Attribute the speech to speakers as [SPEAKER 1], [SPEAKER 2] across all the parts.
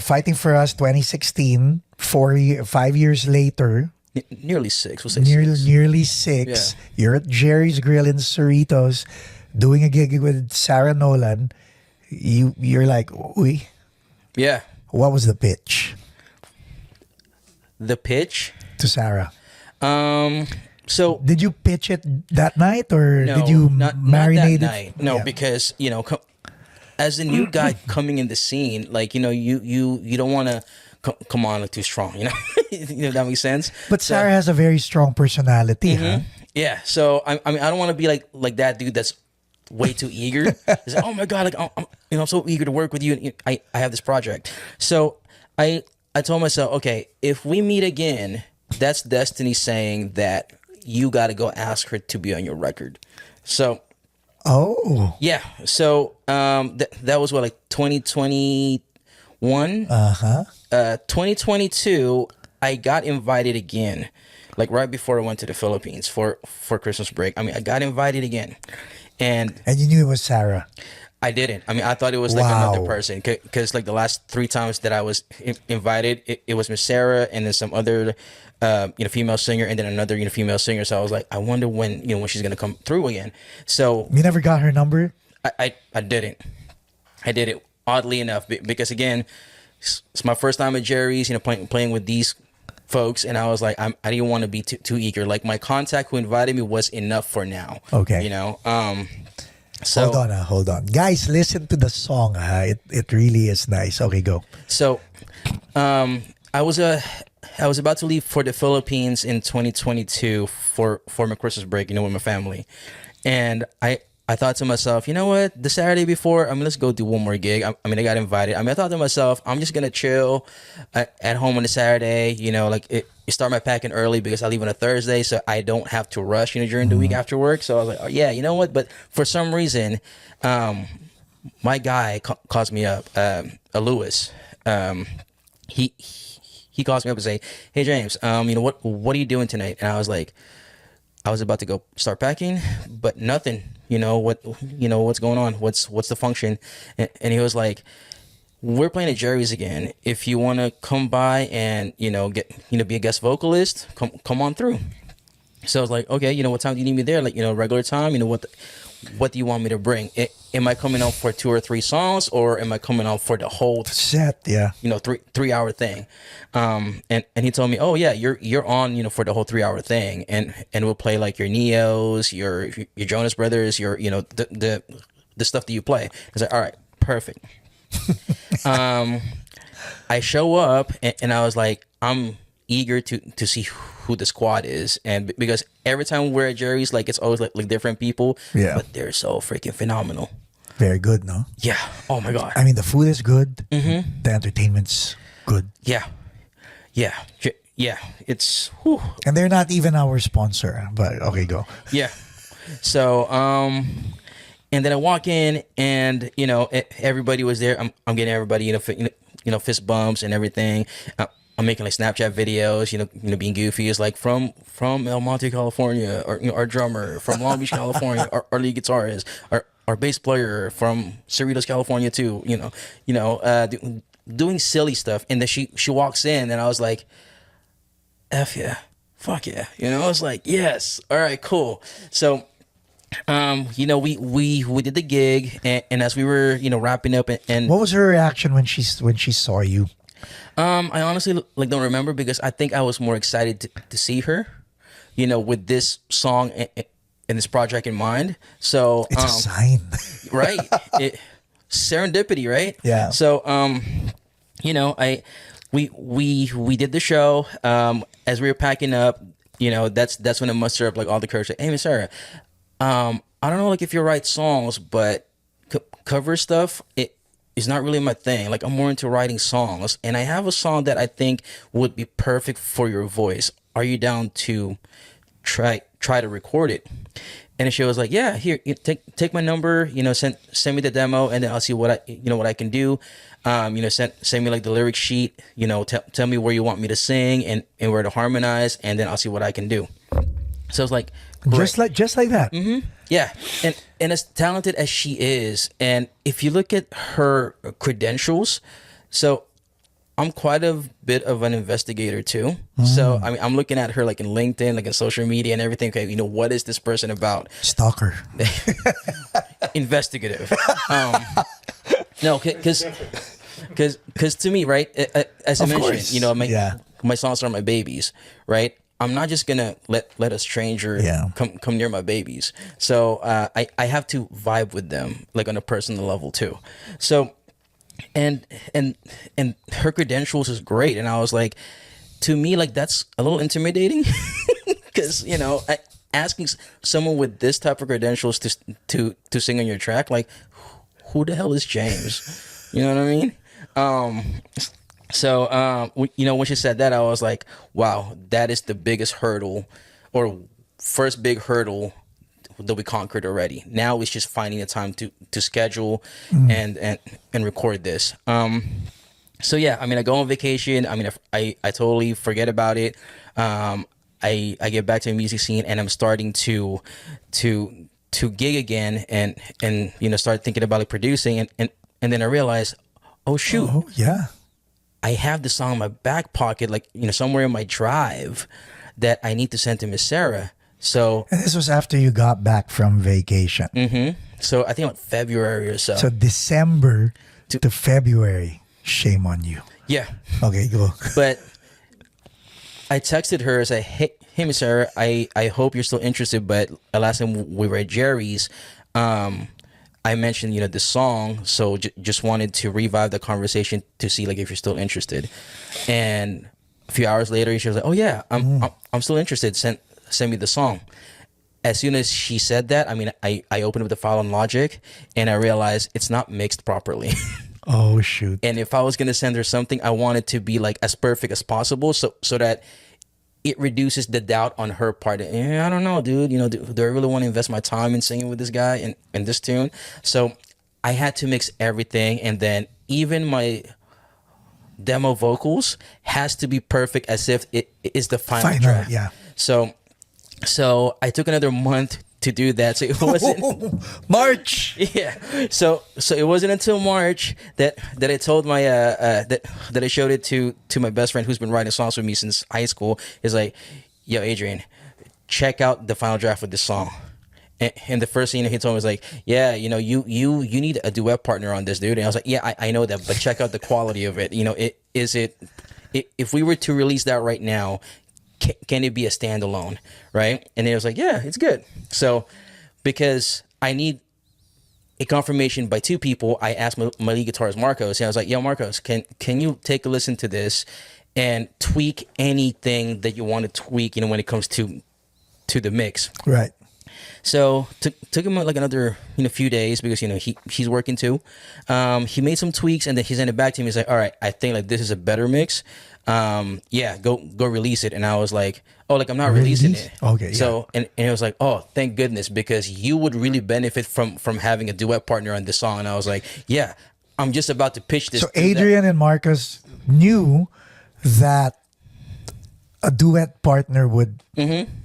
[SPEAKER 1] Fighting for Us 2016, 5 years later,
[SPEAKER 2] Nearly six. We'll say
[SPEAKER 1] nearly,
[SPEAKER 2] six.
[SPEAKER 1] nearly six.
[SPEAKER 2] Yeah.
[SPEAKER 1] You're at Jerry's Grill in Cerritos doing a gig with Sarah Nolan. You're like, uy,
[SPEAKER 2] Yeah.
[SPEAKER 1] what was the pitch
[SPEAKER 2] The pitch.
[SPEAKER 1] to Sarah?
[SPEAKER 2] So
[SPEAKER 1] Did you pitch it that night or
[SPEAKER 2] no,
[SPEAKER 1] did you
[SPEAKER 2] not
[SPEAKER 1] marinate
[SPEAKER 2] that
[SPEAKER 1] it?
[SPEAKER 2] night. No,
[SPEAKER 1] Yeah.
[SPEAKER 2] because as a new guy coming in the scene, like you don't want to come on like too strong. That makes sense.
[SPEAKER 1] But Sarah has a very strong personality, huh?
[SPEAKER 2] Yeah. So I mean, I don't want to be like that dude that's way too eager. It's like, oh my god, like I'm so eager to work with you, and I have this project. So I told myself, okay, if we meet again, that's destiny saying that you got to go ask her to be on your record. So
[SPEAKER 1] Oh.
[SPEAKER 2] yeah, so that was what, like 2021. 2022, I got invited again, like right before I went to the Philippines for Christmas break. I mean, I got invited again, and
[SPEAKER 1] And you knew it was Sarah.
[SPEAKER 2] I didn't. I mean, I thought it was like
[SPEAKER 1] Wow.
[SPEAKER 2] another person, because like the last three times that I was invited, it was Miss Sarah and then some other female singer, and then another female singer. So I was like, I wonder when when she's gonna come through again. So
[SPEAKER 1] You never got her number?
[SPEAKER 2] I didn't. I did it oddly enough because again, it's my first time at Jerry's, playing with these folks, and I was like, I didn't want to be too eager. Like my contact who invited me was enough for now.
[SPEAKER 1] Okay.
[SPEAKER 2] So
[SPEAKER 1] Hold on. Guys, listen to the song. It really is nice. Okay, go.
[SPEAKER 2] So, I was about to leave for the Philippines in 2022 for my Christmas break, with my family, and I thought to myself, you know what? The Saturday before, let's go do one more gig. I got invited. I thought to myself, I'm just gonna chill at home on a Saturday. You start my packing early because I leave on a Thursday, so I don't have to rush, during the week after work. So I was like, oh yeah, you know what? But for some reason, my guy calls me up, Lewis. He calls me up and say, hey James, what are you doing tonight? And I was like, I was about to go start packing, but nothing. What's going on? What's the function? And he was like, we're playing at Jerry's again. If you want to come by and get be a guest vocalist, come on through. So I was like, okay, what time do you need me there? Like, regular time. What do you want me to bring? Am I coming out for 2 or 3 songs, or am I coming out for the whole
[SPEAKER 1] Set, yeah.
[SPEAKER 2] 3-hour thing? And he told me, oh yeah, you're on for the whole 3-hour thing, and we'll play like your Neos, your Jonas Brothers, your the stuff that you play. I was like, all right, perfect. I show up and I was like, I'm eager to see who the squad is, and because every time we're at Jerry's, like it's always like different people,
[SPEAKER 1] Yeah.
[SPEAKER 2] but they're so freaking phenomenal.
[SPEAKER 1] Very good, no?
[SPEAKER 2] Yeah. Oh my god.
[SPEAKER 1] I mean, the food is good. Mm-hmm. The entertainment's good.
[SPEAKER 2] Yeah. It's whew.
[SPEAKER 1] And they're not even our sponsor, but okay, go.
[SPEAKER 2] Yeah. So and then I walk in, and everybody was there. I'm getting everybody fist bumps and everything. I'm making like Snapchat videos, being goofy. It's like from El Monte, California, or our drummer from Long Beach, California, our lead guitarist, our bass player from Cerritos, California too. Doing silly stuff. And then she walks in, and I was like, F yeah, fuck yeah. I was like, yes, all right, cool. So we did the gig, and as we were wrapping up, and
[SPEAKER 1] What was her reaction when she saw you?
[SPEAKER 2] I honestly don't remember, because I think I was more excited to see her, with this song and this project in mind. So
[SPEAKER 1] It's a sign.
[SPEAKER 2] right, serendipity, right?
[SPEAKER 1] Yeah.
[SPEAKER 2] So we did the show. As we were packing up, that's when I mustered up like all the courage. Like, hey, Miss Sarah, I don't know, like if you write songs, but cover stuff, it's not really my thing. Like, I'm more into writing songs, and I have a song that I think would be perfect for your voice. Are you down to try to record it? And she was like, yeah, here, take my number, send me the demo, and then I'll see what I can do. Send me like the lyric sheet, tell me where you want me to sing and where to harmonize, and then I'll see what I can do. So I was like,
[SPEAKER 1] Just like that.
[SPEAKER 2] Yeah, and as talented as she is, and if you look at her credentials, so I'm quite a bit of an investigator too. So I mean, I'm looking at her like in LinkedIn, like in social media and everything. Okay, what is this person about?
[SPEAKER 1] Stalker.
[SPEAKER 2] Investigative. No, because to me, right, as I
[SPEAKER 1] Of
[SPEAKER 2] mentioned,
[SPEAKER 1] course.
[SPEAKER 2] my songs are my babies, right? I'm not just gonna let a stranger come near my babies. So I have to vibe with them like on a personal level too. So and her credentials is great, and I was like, to me, like that's a little intimidating because asking someone with this type of credentials to sing on your track, like who the hell is James? You know what I mean? When she said that, I was like, wow, that is the biggest hurdle or first big hurdle that we conquered already. Now it's just finding the time to schedule and record this. So yeah, I mean, I go on vacation. I mean, I totally forget about it. I get back to the music scene and I'm starting to gig again and start thinking about like producing and then I realized, oh shoot.
[SPEAKER 1] Oh yeah.
[SPEAKER 2] I have the song in my back pocket, like, somewhere in my drive that I need to send to Miss Sarah. So,
[SPEAKER 1] And this was after you got back from vacation.
[SPEAKER 2] so I think about February or so.
[SPEAKER 1] So December to February. Shame on you.
[SPEAKER 2] Yeah.
[SPEAKER 1] Okay, go.
[SPEAKER 2] But I texted her and said, hey, Miss Sarah, I hope you're still interested. But last time we were at Jerry's, I mentioned, this song. So just wanted to revive the conversation to see like if you're still interested. And a few hours later, she was like, oh yeah, I'm still interested. Send me the song. As soon as she said that, I mean, I opened up the file on Logic and I realized it's not mixed properly.
[SPEAKER 1] Oh shoot.
[SPEAKER 2] And if I was going to send her something, I want it to be like as perfect as possible so that it reduces the doubt on her part. I don't know, dude. Do I really want to invest my time in singing with this guy and this tune? So I had to mix everything. And then even my demo vocals has to be perfect as if it is the final track.
[SPEAKER 1] Yeah.
[SPEAKER 2] So I took another month to do that. So it wasn't
[SPEAKER 1] March.
[SPEAKER 2] Yeah. So it wasn't until March that I told my that I showed it to my best friend who's been writing songs with me since high school. Is like, yo, Adrian, check out the final draft of this song. And the first thing he told me was like, yeah, you need a duet partner on this, dude. And I was like, yeah, I know that, but check out the quality of it. If we were to release that right now, can it be a standalone, right? And it was like, yeah, it's good. So because I need a confirmation by two people, I asked my lead guitarist Marcos, and I was like, yo, Marcos, can you take a listen to this and tweak anything that you want to tweak, when it comes to the mix.
[SPEAKER 1] Right.
[SPEAKER 2] So took him like another few days because he's working too. He made some tweaks and then he sent it back to me. He's like, all right, I think like this is a better mix. Yeah, go release it. And I was like, oh, like I'm not releasing it.
[SPEAKER 1] Okay.
[SPEAKER 2] So and it was like, oh, thank goodness, because you would really benefit from having a duet partner on this song. And I was like, yeah, I'm just about to pitch this.
[SPEAKER 1] So Adrian and Marcus knew that a duet partner would.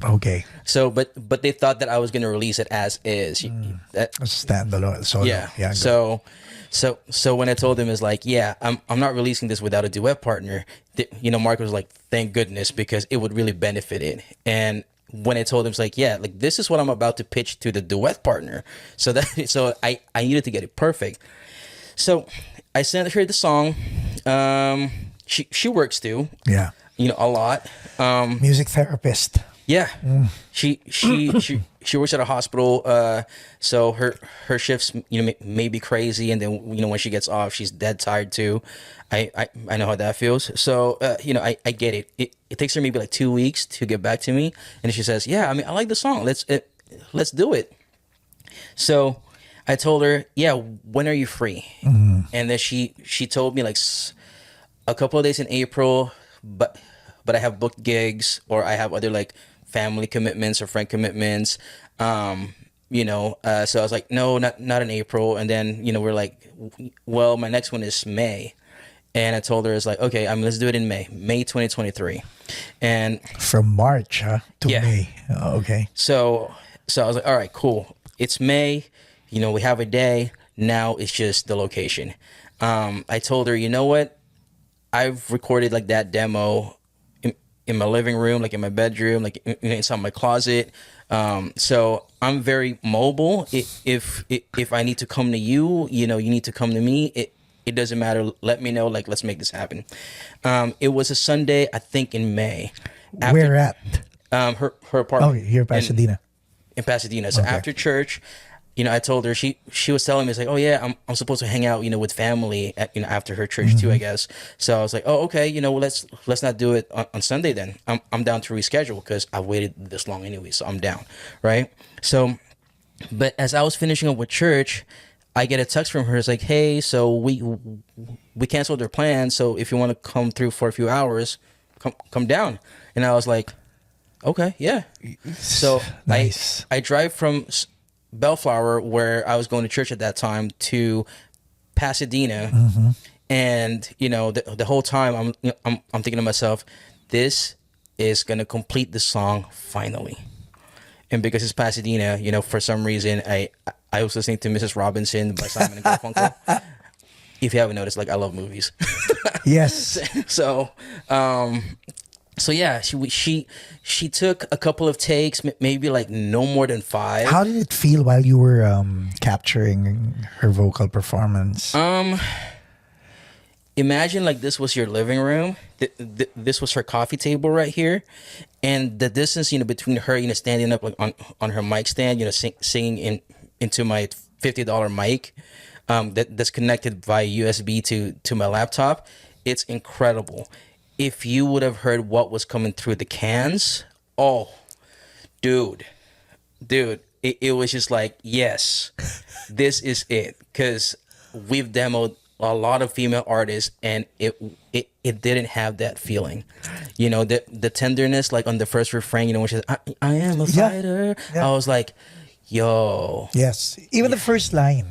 [SPEAKER 1] Okay.
[SPEAKER 2] So, but they thought that I was going to release it as is.
[SPEAKER 1] A standalone. So
[SPEAKER 2] Yeah. So when I told him, it's like, yeah, I'm not releasing this without a duet partner. Mark was like, thank goodness, because it would really benefit it. And when I told him, it's like, yeah, like this is what I'm about to pitch to the duet partner. So I needed to get it perfect. So I sent her the song. She works too.
[SPEAKER 1] Yeah.
[SPEAKER 2] A lot.
[SPEAKER 1] Music therapist.
[SPEAKER 2] Yeah, she works at a hospital, so her shifts may be crazy, and then when she gets off, she's dead tired too. I know how that feels. So I get it. It takes her maybe like 2 weeks to get back to me, and she says, yeah, I mean, I like the song. Let's do it. So I told her, yeah, when are you free? And then she told me like a couple of days in April, but I have booked gigs or I have other like family commitments or friend commitments. So I was like, no, not in April. And then, we're like, well, my next one is May. And I told her, it's like, okay, let's do it in May 2023. And
[SPEAKER 1] From March, huh? To
[SPEAKER 2] Yeah.
[SPEAKER 1] May. Oh, okay.
[SPEAKER 2] so I was like, all right, cool. It's May. We have a day. Now it's just the location. I told her, you know what? I've recorded like that demo in my living room, like in my bedroom, like inside my closet. So I'm very mobile. If I need to come to you, you need to come to me. It doesn't matter. Let me know. Like, let's make this happen. It was a Sunday, I think, in May.
[SPEAKER 1] Where at?
[SPEAKER 2] Her
[SPEAKER 1] Oh,
[SPEAKER 2] apartment
[SPEAKER 1] here in Pasadena.
[SPEAKER 2] in Pasadena. So
[SPEAKER 1] Okay.
[SPEAKER 2] after church, I told her, she was telling me, it's like, oh yeah, I'm supposed to hang out, with family after her church too, I guess. So I was like, oh, okay, well, let's not do it on Sunday then. I'm down to reschedule because I waited this long anyway, so I'm down, right? So, but as I was finishing up with church, I get a text from her. It's like, hey, so we canceled their plan. So if you want to come through for a few hours, come down. And I was like, okay, yeah. So
[SPEAKER 1] Nice.
[SPEAKER 2] I drive from Bellflower, where I was going to church at that time, to Pasadena, and the whole time I'm thinking to myself, this is gonna complete the song finally. And because it's Pasadena, for some reason I was listening to Mrs. Robinson by Simon and Garfunkel. If you haven't noticed, like, I love movies.
[SPEAKER 1] Yes.
[SPEAKER 2] So so yeah, she took a couple of takes, maybe like no more than 5.
[SPEAKER 1] How did it feel while you were capturing her vocal performance?
[SPEAKER 2] Imagine like this was your living room. This was her coffee table right here, and the distance between her standing up like on her mic stand, singing into my $50 mic, that's connected via USB to my laptop. It's incredible. If you would have heard what was coming through the cans, oh, dude, it was just like, yes, this is it. Because we've demoed a lot of female artists, and it didn't have that feeling. The tenderness, like on the first refrain, when she's, I am a
[SPEAKER 1] Yeah.
[SPEAKER 2] fighter.
[SPEAKER 1] Yeah.
[SPEAKER 2] I was like, yo.
[SPEAKER 1] Yes. Even the first line.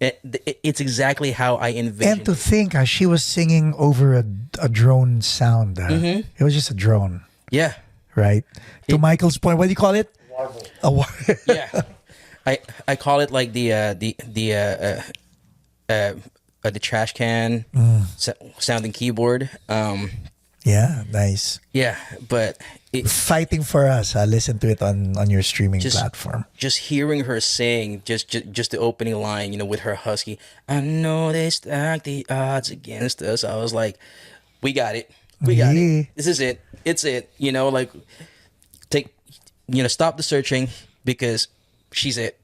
[SPEAKER 2] It's exactly how I envisioned.
[SPEAKER 1] And to think she was singing over a drone sound. It was just a drone,
[SPEAKER 2] Yeah.
[SPEAKER 1] right? To Michael's point, what do you call it?
[SPEAKER 3] Warble.
[SPEAKER 1] A war-
[SPEAKER 2] Yeah. I call it like the trash can sounding keyboard.
[SPEAKER 1] Yeah, nice.
[SPEAKER 2] Yeah, but
[SPEAKER 1] Fighting for us. Listen to it on your streaming
[SPEAKER 2] Just-
[SPEAKER 1] platform.
[SPEAKER 2] just hearing her sing, just the opening line, with her husky, I know they stack the odds against us. I was like, we got it. We got
[SPEAKER 1] Yeah.
[SPEAKER 2] it. This is it. It's it. Like, take, stop the searching, because she's it.